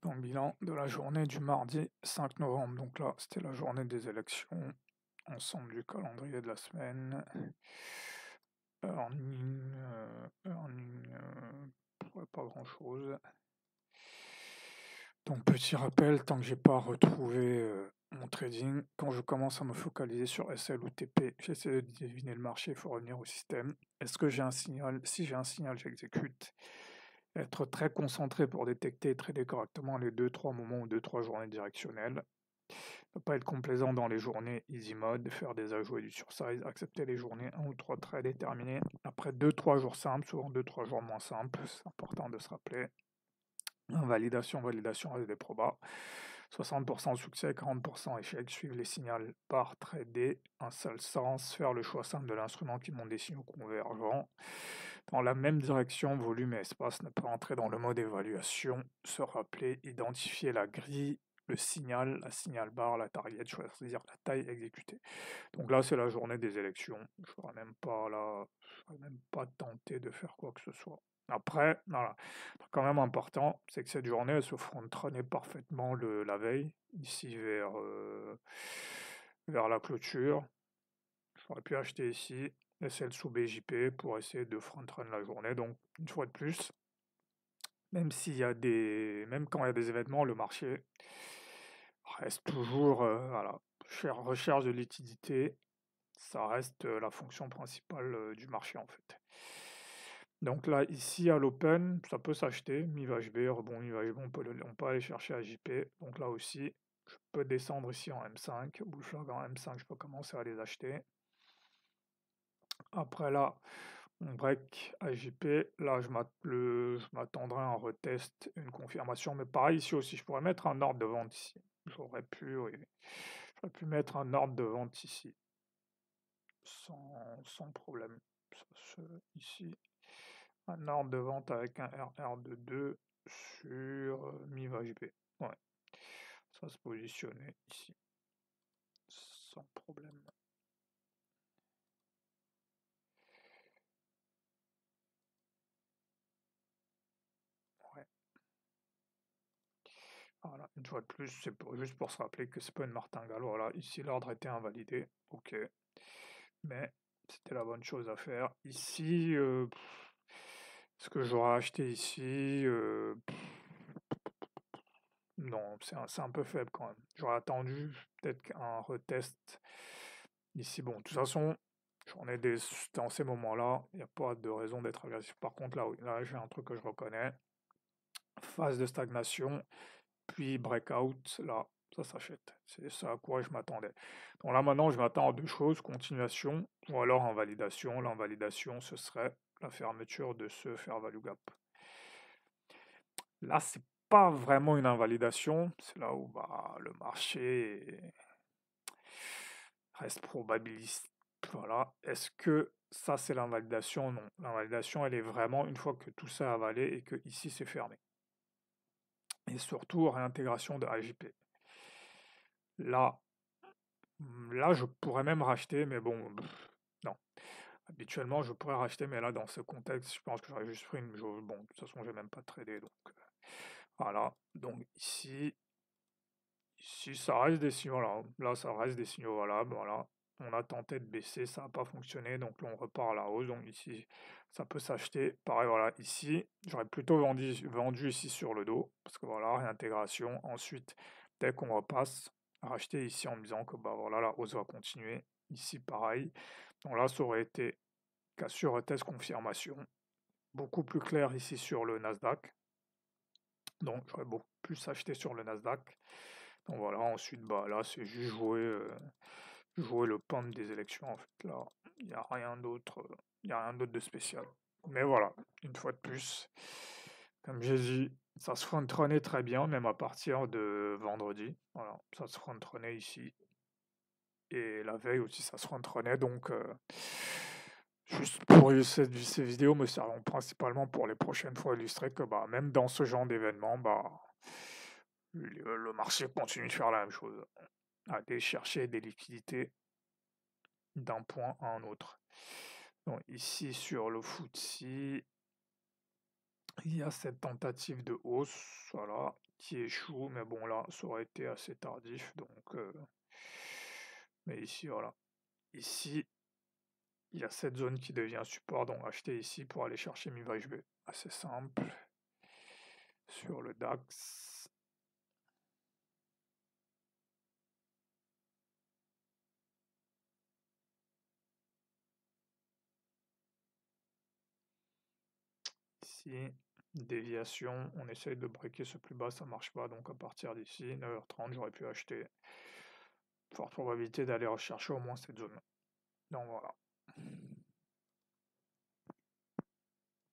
Donc, bilan de la journée du mardi 5 novembre. Donc là, c'était la journée des élections. Ensemble du calendrier de la semaine. Ouais, pas grand-chose. Donc, petit rappel, tant que j'ai pas retrouvé mon trading, quand je commence à me focaliser sur SL ou TP, j'essaie de deviner le marché, il faut revenir au système. Est-ce que j'ai un signal? Si j'ai un signal, j'exécute. Être très concentré pour détecter et trader correctement les 2-3 moments ou 2-3 journées directionnelles. Ne pas être complaisant dans les journées easy mode, faire des ajouts et du sursize, accepter les journées 1 ou 3 trades déterminés. Après 2-3 jours simples, souvent 2-3 jours moins simples, c'est important de se rappeler. Validation reste des probas. 60% succès, 40% échec, suivre les signaux par trader, un seul sens, faire le choix simple de l'instrument qui montre des signaux convergents. Dans la même direction, volume et espace, ne pas entrer dans le mode évaluation, se rappeler, identifier la grille, le signal, la signal bar, la target, choisir la taille, exécuter. Donc là, c'est la journée des élections. Je ne serais même pas tenté de faire quoi que ce soit. Après, voilà, quand même important, c'est que cette journée, elle se front-runnait parfaitement la veille, ici vers la clôture. J'aurais pu acheter ici, SL sous BJP pour essayer de front-run la journée. Donc, une fois de plus, même quand il y a des événements, le marché reste toujours, voilà, recherche de liquidité, ça reste la fonction principale du marché en fait. Donc là, ici à l'open, ça peut s'acheter, MIVHB, rebond MIVHB, on peut aller chercher à JP. Donc là aussi, je peux descendre ici en M5, bullflag en M5, je peux commencer à les acheter. Après là, on break à JP, là je m'attendrai à un retest, une confirmation, mais pareil ici aussi, je pourrais mettre un ordre de vente ici. J'aurais pu mettre un ordre de vente ici, sans problème. Ici, un ordre de vente avec un RR de 2 sur MIVHB. Ouais, ça se positionnait ici, sans problème. Ouais. Voilà, une fois de plus, c'est juste pour se rappeler que c'est pas une martingale. Voilà, ici l'ordre était invalidé, ok. Mais c'était la bonne chose à faire. Ici, ce que j'aurais acheté ici, non, c'est un peu faible quand même. J'aurais attendu peut-être un retest ici. Bon, de toute façon, dans ces moments-là, il n'y a pas de raison d'être agressif. Par contre, là, oui, là, j'ai un truc que je reconnais. Phase de stagnation, puis breakout, là, ça s'achète. C'est ça à quoi je m'attendais. Donc là, maintenant, je m'attends à deux choses, continuation ou alors invalidation. L'invalidation, ce serait la fermeture de ce fair value gap. Là, c'est pas vraiment une invalidation, c'est là où le marché reste probabiliste. Voilà. Est-ce que ça, c'est l'invalidation? Non. L'invalidation, elle est vraiment une fois que tout ça a avalé et que ici, c'est fermé. Et surtout, réintégration de AJP. Là, je pourrais même racheter, mais bon, non. Habituellement, je pourrais racheter, mais là, dans ce contexte, je pense que j'aurais juste pris une... Bon, de toute façon, j'ai même pas tradé, donc... voilà. Donc ici, ça reste des signaux, là, ça reste des signaux valables, voilà. On a tenté de baisser, ça n'a pas fonctionné, donc là, on repart à la hausse, donc ici, ça peut s'acheter. Pareil, voilà, ici, j'aurais plutôt vendu ici sur le dos, parce que voilà, réintégration. Ensuite, dès qu'on repasse, racheter ici en me disant que, voilà, la hausse va continuer. Ici, pareil. Donc là, ça aurait été cassure, retest, confirmation. Beaucoup plus clair ici sur le Nasdaq. Donc, j'aurais beaucoup plus acheté sur le Nasdaq. Donc voilà, ensuite, là, c'est juste jouer le pump des élections, en fait. Là, il n'y a rien d'autre, de spécial. Mais voilà, une fois de plus, comme j'ai dit, ça se front-runnait très bien, même à partir de vendredi. Voilà, ça se front-runnait ici. Et la veille aussi, ça se front-runnait. Donc, juste pour ces vidéos me servent principalement pour les prochaines fois illustrer que même dans ce genre d'événement, le marché continue de faire la même chose. Aller chercher des liquidités d'un point à un autre. Donc ici sur le FTSE, Il y a cette tentative de hausse, voilà, qui échoue, mais bon là, ça aurait été assez tardif, donc mais ici, voilà. Ici, il y a cette zone qui devient support, donc acheter ici pour aller chercher mi B. Assez simple. Sur le DAX, ici, déviation, on essaye de breaker ce plus bas, ça marche pas, donc à partir d'ici, 9h30, j'aurais pu acheter. Forte probabilité d'aller rechercher au moins cette zone. Donc voilà.